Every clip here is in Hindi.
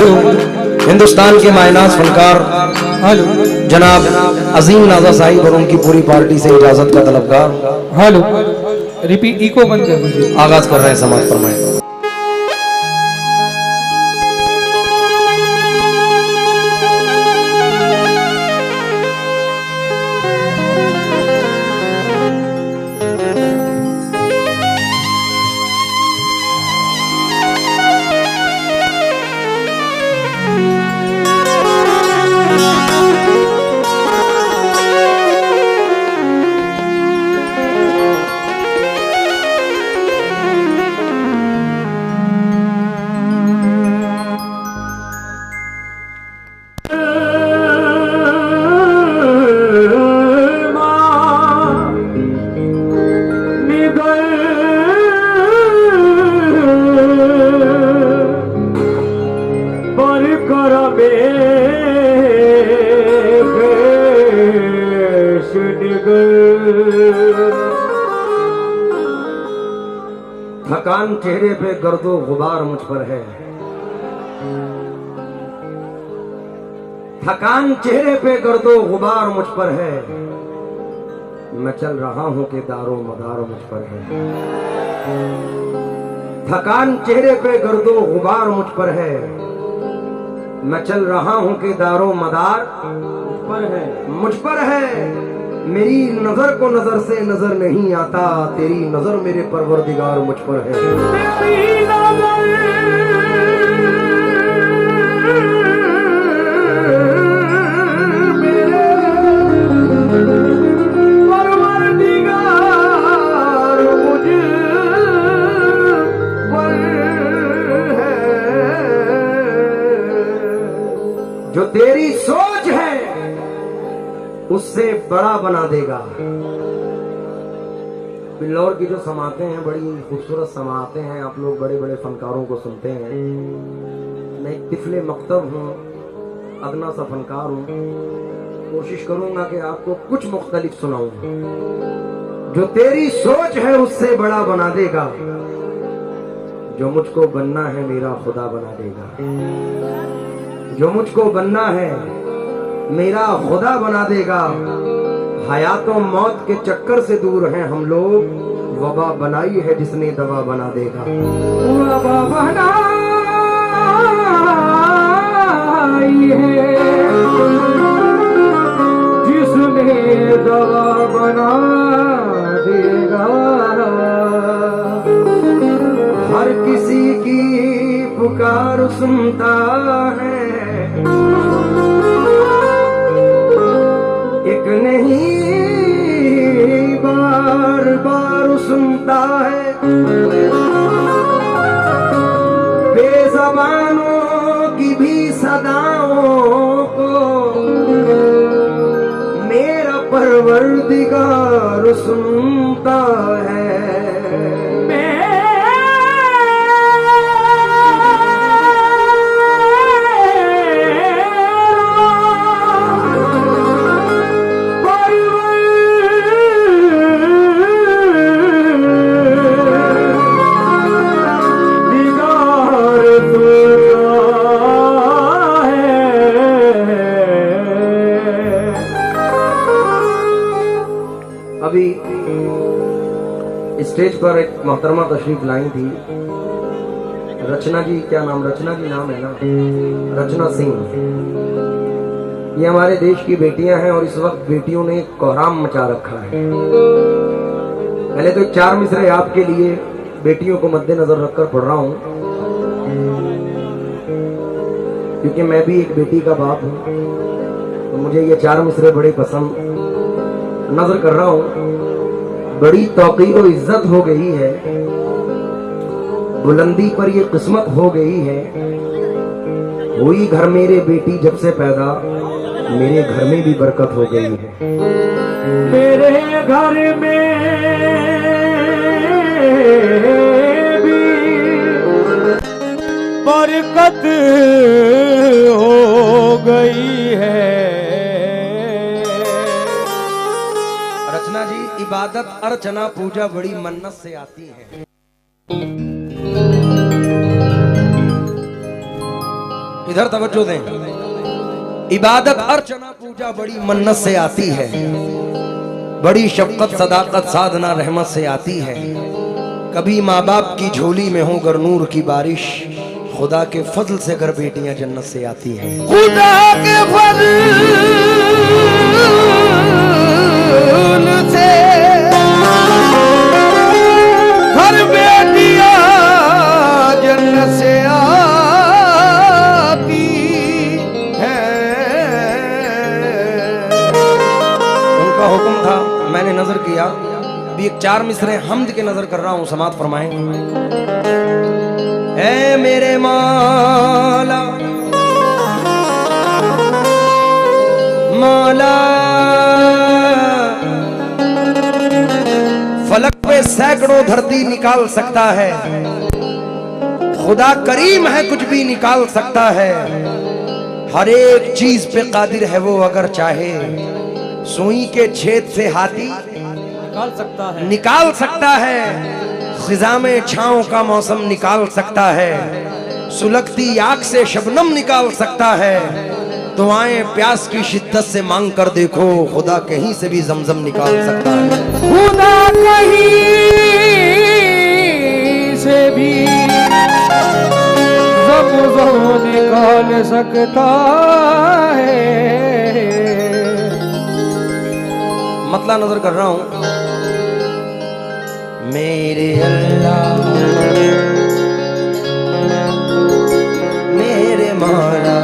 हिंदुस्तान के मायनाज फनकार जनाब अजीम नाजा साहिब और उनकी पूरी पार्टी से इजाजत का तलबगार। हेलो, रिपीट, इको बंद कर दीजिए। आगाज कर रहे हैं, समाज फरमाए। थकान चेहरे पे गर्दो गुबार मुझ पर है, थकान चेहरे पे गर्दो गुबार मुझ पर है, मैं चल रहा हूं कि दारो मदार मुझ पर है। थकान चेहरे पे गर्दो गुबार मुझ पर है, मैं चल रहा हूं कि दारो मदार मुझ पर है। मेरी नजर को नजर से नजर नहीं आता, तेरी नजर मेरे परवरदिगार मुझ पर है। मेरी नजर मेरे परवरदिगार मुझ पर है। जो तेरी सोच है उससे बड़ा बना देगा। बिल्लौर की जो समातें हैं बड़ी खूबसूरत समातें हैं, आप लोग बड़े बड़े फनकारों को सुनते हैं। मैं एक तिफले मकतब हूँ, अदना सा फनकार हूँ, कोशिश करूंगा कि आपको कुछ मुख्तलिफ सुनाऊं। जो तेरी सोच है उससे बड़ा बना देगा, जो मुझको बनना है मेरा खुदा बना देगा। जो मुझको बनना है मेरा खुदा बना देगा। हयातो मौत के चक्कर से दूर हैं हम लोग, वबा बनाई है जिसने दवा बना देगा। वबा बनाई है जिसने दवा बना देगा। हर किसी की पुकार सुनता है, एक नहीं बार बार सुनता है। बेज़बानों की भी सदाओं को मेरा परवरदिगार सुनता है। अभी स्टेज पर एक मोहतरमा तशरीफ लाई थी, रचना जी, क्या नाम, रचना जी नाम है ना, रचना सिंह। ये हमारे देश की बेटियां हैं और इस वक्त बेटियों ने कोहराम मचा रखा है। पहले तो 4 मिसरे आपके लिए बेटियों को मद्देनजर रखकर पढ़ रहा हूं, क्योंकि मैं भी एक बेटी का बाप हूं, तो मुझे ये 4 मिसरे बड़े पसंद नजर कर रहा हूं। बड़ी तौकीर और इज्जत हो गई है, बुलंदी पर ये किस्मत हो गई है। हुई घर मेरे बेटी जब से पैदा, मेरे घर में भी बरकत हो गई है। मेरे घर में भी बरकत हो गई है। रचना जी, इबादत अर्चना पूजा बड़ी मन्नत से आती है। इधर तवज्जो दें। इबादत अर्चना पूजा बड़ी मन्नत से आती है, बड़ी शफकत सदाकत साधना रहमत से आती है। कभी माँ बाप की झोली में हो गर नूर की बारिश, खुदा के फजल से घर बेटियां जन्नत से आती हैं। खुदा के फजल से घर बेटियां जन्नत से आती हैं। उनका हुक्म था, मैंने नजर किया, अभी एक 4 मिसरे हमद के नजर कर रहा हूं, समात फरमाएं। ऐ मेरे मौला मौला, फलक पे सैकड़ों धरती निकाल सकता है, खुदा करीम है कुछ भी निकाल सकता है। हर एक चीज पे कादिर है वो, अगर चाहे सुई के छेद से हाथी निकाल सकता है। खिजा में छांव का मौसम निकाल सकता है, सुलगती आग से शबनम निकाल सकता है। दुआएं प्यास की शिद्दत से मांग कर देखो, खुदा कहीं से भी जमजम निकाल सकता है। खुदा कहीं से भी जमजम निकाल सकता है। मतला नजर कर रहा हूं। मेरे अल्लाह मेरे मौला,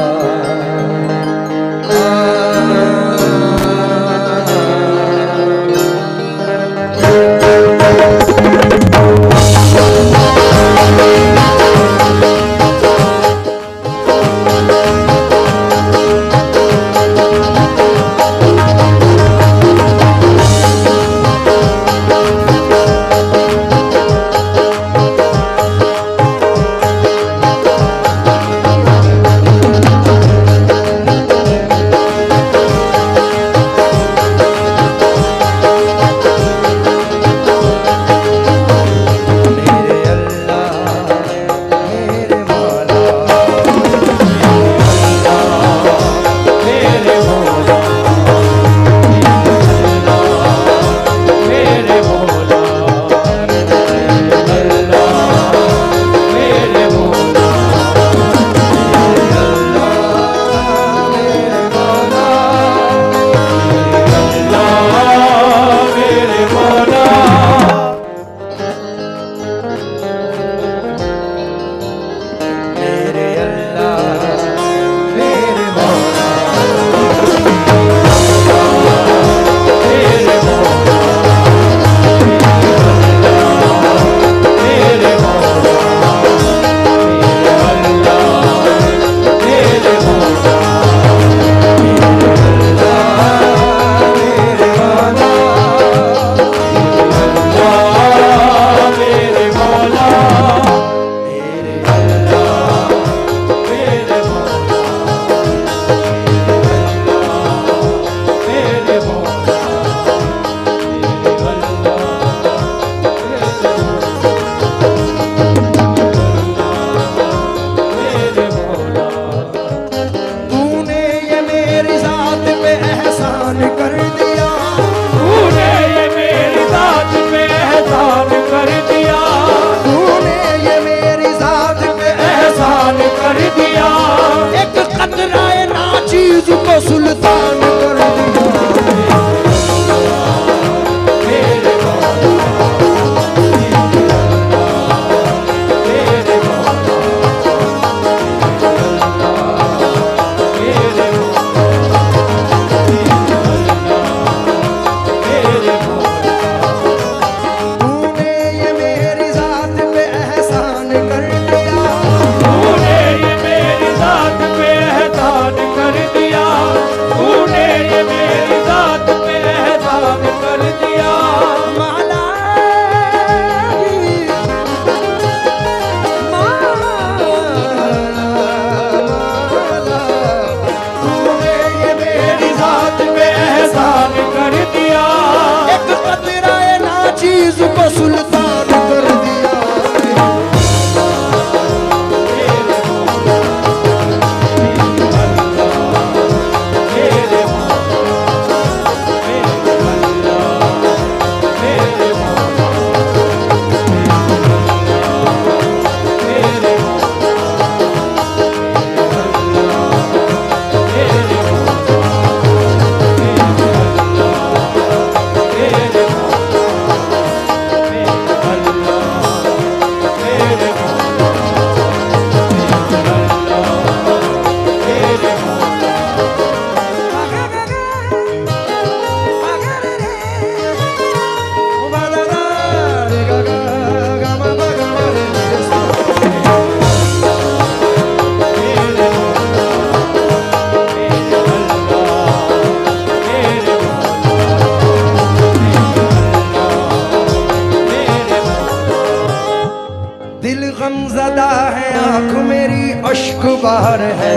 बार है।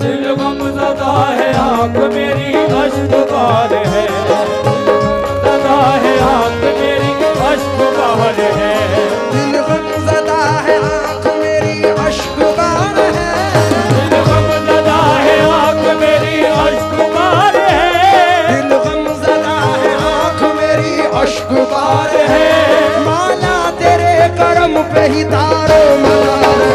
दिल गमज़दा है आँख मेरी अश्क बार है, ज़दा है आँख मेरी अश्क बार है। दिल गमज़दा है आँख मेरी अश्क बार है। दिल गमज़दा है आँख मेरी अश्क बार है। दिल गमज़दा है आँख मेरी अश्क बार है। माला तेरे करम पे ही तारो मदार है।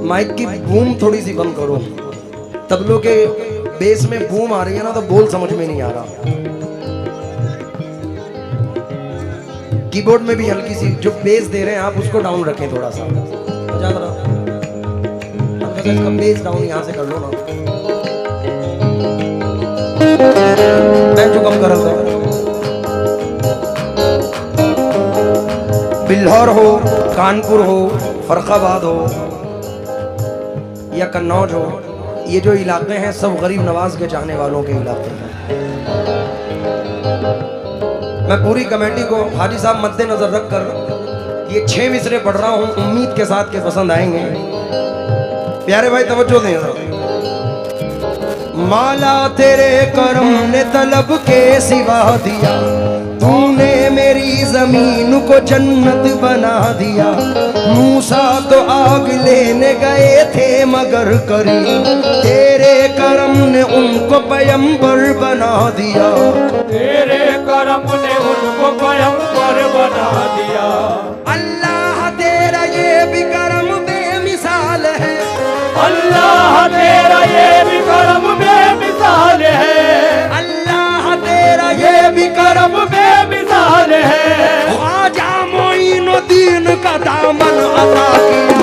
माइक की बूम थोड़ी सी बंद करो, तबलों के बेस में बूम आ रही है ना तो बोल समझ में नहीं आ रहा। कीबोर्ड में भी हल्की सी जो बेस दे रहे हैं आप उसको डाउन रखें थोड़ा सा, बजा जरा हल्का सा इसका बेस डाउन यहाँ से कर लो ना, मैं जो कम कर रहा। बिल्हौर हो, कानपुर हो, फर्रुखाबाद हो या कन्नौज हो, ये जो इलाके हैं सब गरीब नवाज के चाहने वालों के इलाके हैं। मैं पूरी कमेटी को हाजी साहब मद्देनजर रखकर ये 6 मिसरे पढ़ रहा हूँ, उम्मीद के साथ के पसंद आएंगे। प्यारे भाई तवज्जो दें। माला तेरे करम ने तलब के सिवा दिया, तूने मेरी जमीन को जन्नत बना दिया। मूसा तो आग लेने गए थे मगर करी, तेरे करम ने उनको पैगंबर बना दिया। तेरे करम ने उनको पैगंबर बना दिया। अल्लाह तेरा ये भी करम बेमिसाल है। अल्लाह तेरा ये भी करम बेमिसाल है। अल्लाह तेरा ये भी करम बेमिसाल है। ख्वाजा मोइनुद्दीन का दामन अता किया।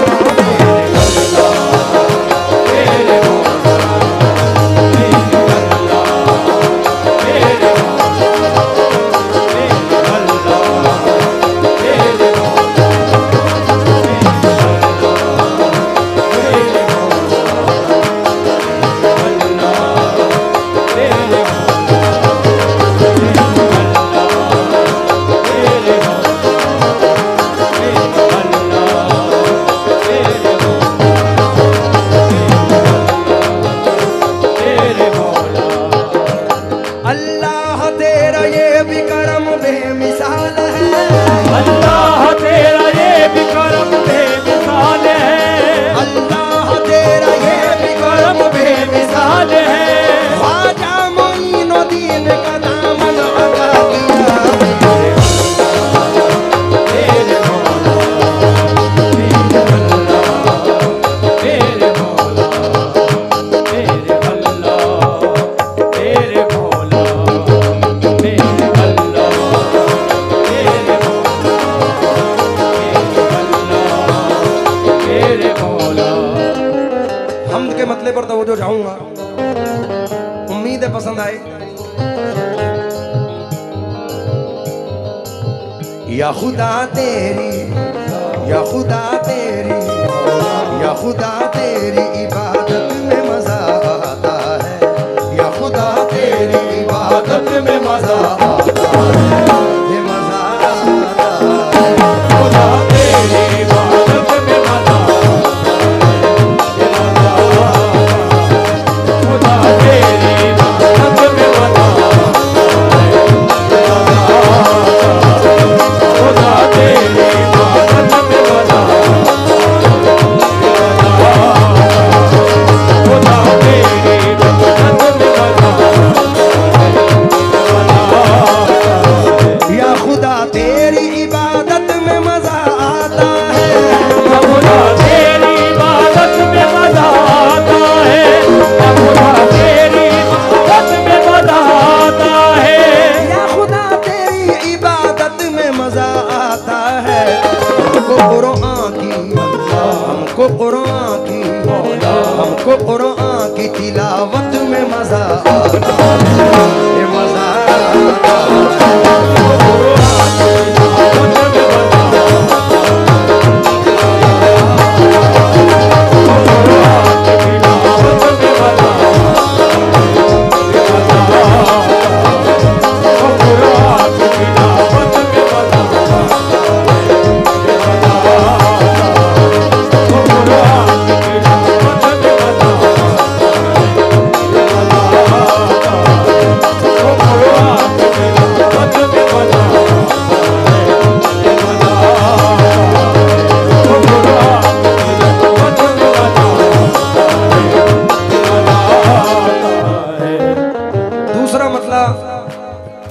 पर तवज्जो चाहूंगा, उम्मीद है पसंद आए। या खुदा तेरी, या खुदा तेरी, या खुदा तेरी इबादत में मजा आता है। या खुदा तेरी इबादत में मजा आता है। ये मजा आता है। खुदा तेरी इबादत में मजा आता है, ये मजा आता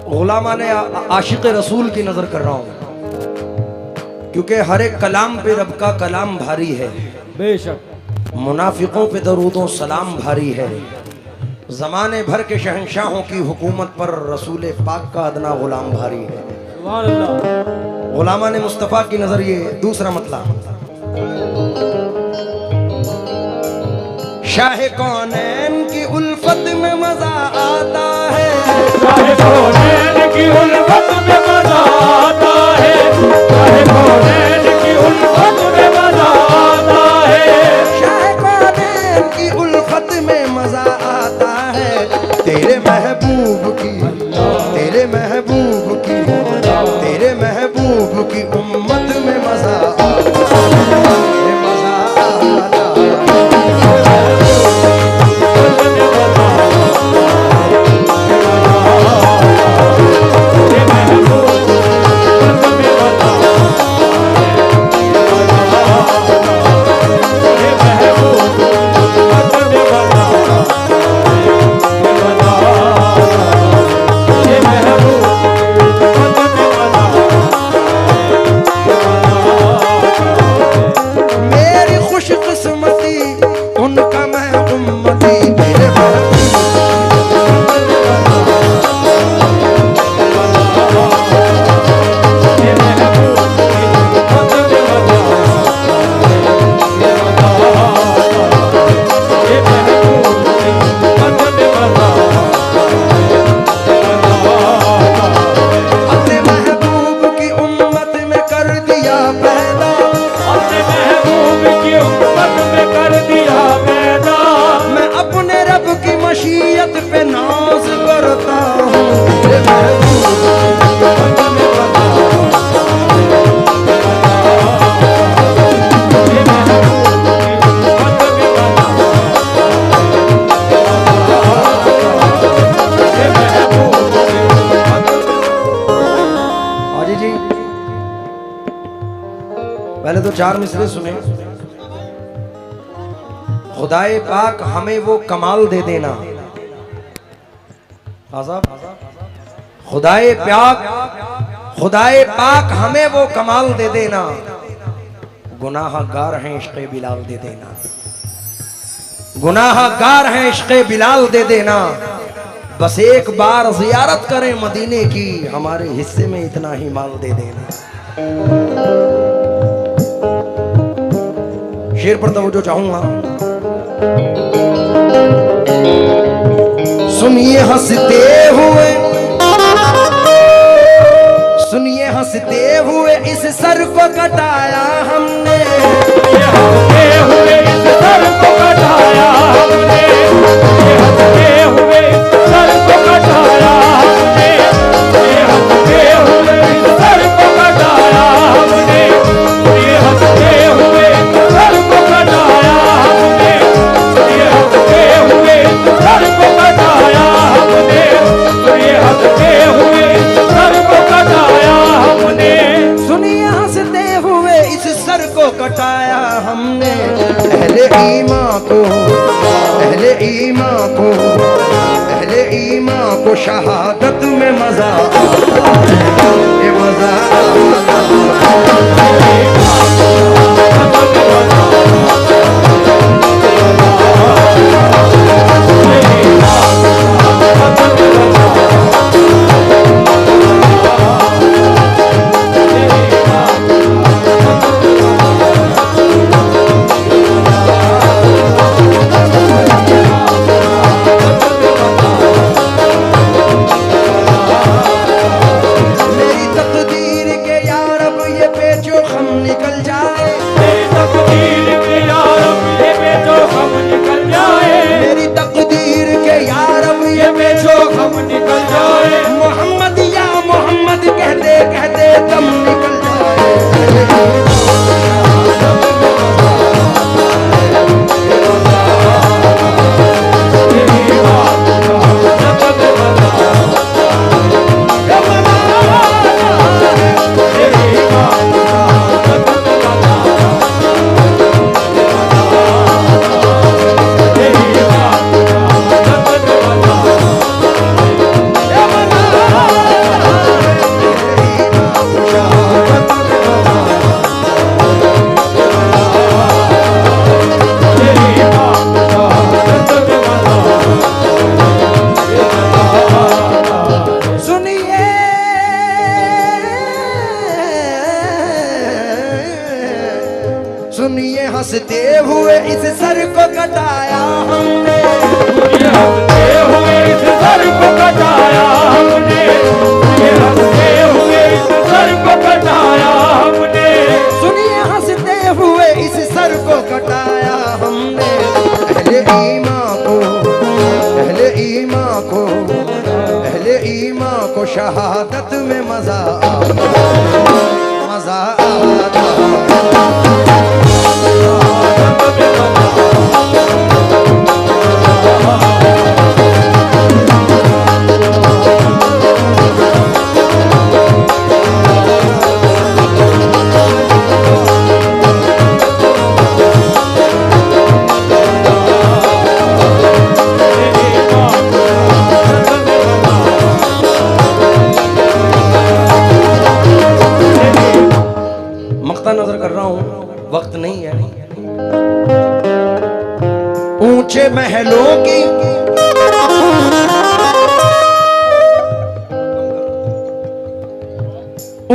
गुलामाने आशिक रसूल की नजर कर रहा हूं, क्योंकि हर एक कलाम पे रब का कलाम भारी है, बेशक मुनाफिकों पे दरूदो सलाम भारी है, जमाने भर के शहंशाहों की हुकूमत पर रसूल पाक का अदना गुलाम भारी है। सुभान अल्लाह। गुलामाने मुस्तफ़ा की नजर ये दूसरा मतलब। शाह कौनैन की उल्फत में मजा आता है, शाह कौनैन की उल्फत में मजा आता है, शाह कौनैन की उल्फत में मजा आता है, शाह कौनैन की उल्फत में मजा आता है, तेरे महबूब की, तेरे महबूब की, तेरे महबूब की उम्मत में मजा आता है, मजा आता पहले तो चार मिसरे सुने। खुदाए पाक हमें वो कमाल दे देना, खुदाए पाक हमें वो कमाल दे देना, गुनाहगार हैं इश्क़े बिलाल दे देना, गुनाहगार हैं इश्क़े बिलाल दे देना, बस एक बार जियारत करें मदीने की, हमारे हिस्से में इतना ही माल दे देना। शेर पर तवज्जो चाहूंगा। सुनिए हंसते हुए, सुनिए हंसते हुए इस सर को कटाया हमने, हंसते हुए इस सर को कटाया हमने, हंसते हुए इस सर को कटाया हमने, हंसते हुए इस सर को कटाया हमने, हंसते हुए इस सर को कटाया हमने, हंसते हुए इस सर को कटाया हमने, हंसते हुए इस सर को कटाया हमने। सुनिए हंसते हुए इस सर को कटाया हमने, अहले ईमान को, अहले ईमान को, अहले ईमान को शहादत में मजा आता है, ये मजा कटाया हमने, ये हंसते हुए इस सर को कटाया हमने, ये हंसते हुए इस सर को कटाया हमने। सुनिए हंसते हुए इस सर को कटाया हमने। अहले ईमान को, अहले ईमान को, अहले ईमान को शहादत में मजा आता, मजा आता। नजर कर रहा हूं, वक्त नहीं है। ऊंचे महलों की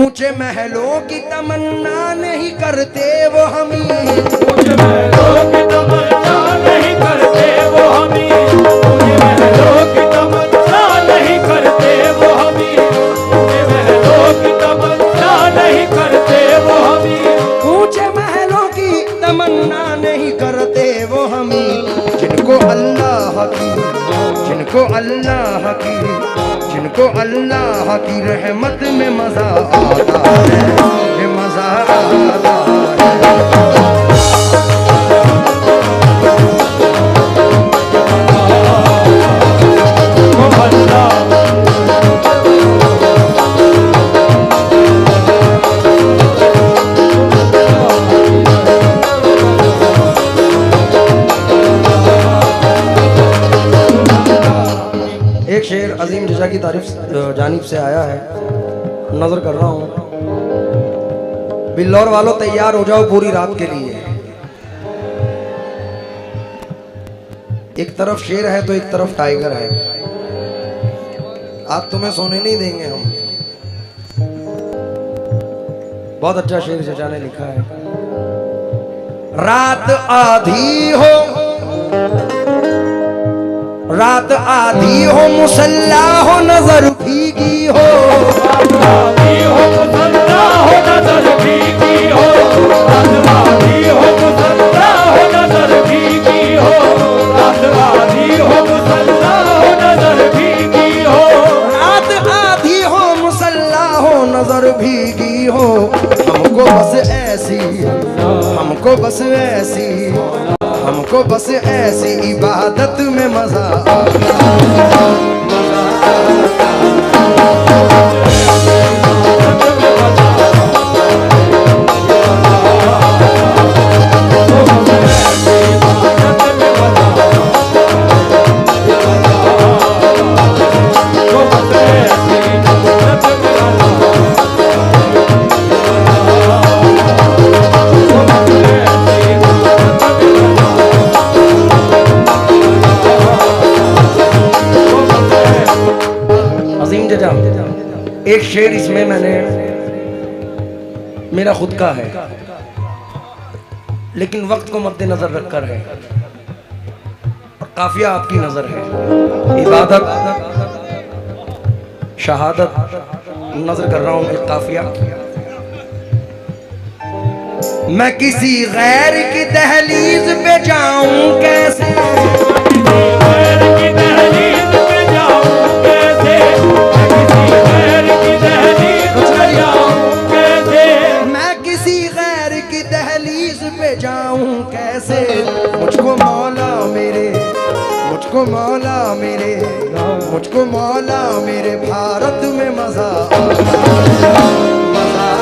ऊंचे महलों की तमन्ना नहीं करते वो हमी, ऊंचे महलों की तमन्ना नहीं करते वो हमी, ऊंचे महलों की तमन्ना नहीं करते वो हमी, ऊंचे महलों की तमन्ना नहीं करते वो हमी, ऊंचे महलों की तमन्ना नहीं करते वो हमी। जिनको अल्लाह की, जिनको अल्लाह की, जिनको अल्लाह की रहमत में मजा आता है, ये मजा आता है। एक शेर अजीम जजा की तारीफ जानिब से आया है, नजर कर रहा हूं। बिल्लौर वालों तैयार हो जाओ पूरी रात के लिए। एक तरफ शेर है तो एक तरफ टाइगर है। आज तुम्हें सोने नहीं देंगे हम। बहुत अच्छा शेर जजा ने लिखा है। रात आधी हो, रात आधी हो, मुसल्ला हो, नजर भीगी हो, रात आधी हो, मुसल्ला हो, नजर भीगी हो, रात आधी हो, मुसल्ला हो, नजर भीगी हो, रात आधी हो, मुसल्ला हो, नजर भीगी हो, रात आधी हो, मुसल्ला हो, नजर भीगी हो। हमको बस ऐसी, हमको बस ऐसी, हमको बस ऐसी इबादत में मजा आता, मजा एक शेर इसमें मैंने मेरा खुद का है, लेकिन वक्त को मद्देनजर रखकर है और काफिया आपकी नजर है। इबादत, शहादत, नजर कर रहा हूं एक काफिया। मैं किसी गैर की दहलीज पे जाऊं कैसे, गैर की दहलीज पे जाऊं कैसे, किसी गैर की दहलीज पे जाऊं कैसे, मैं किसी गैर की दहलीज पे जाऊं कैसे। मुझको मौला मेरे, मुझको मौला मेरे, मुझको मौला मेरे भारत में मजा आता, मजा आता।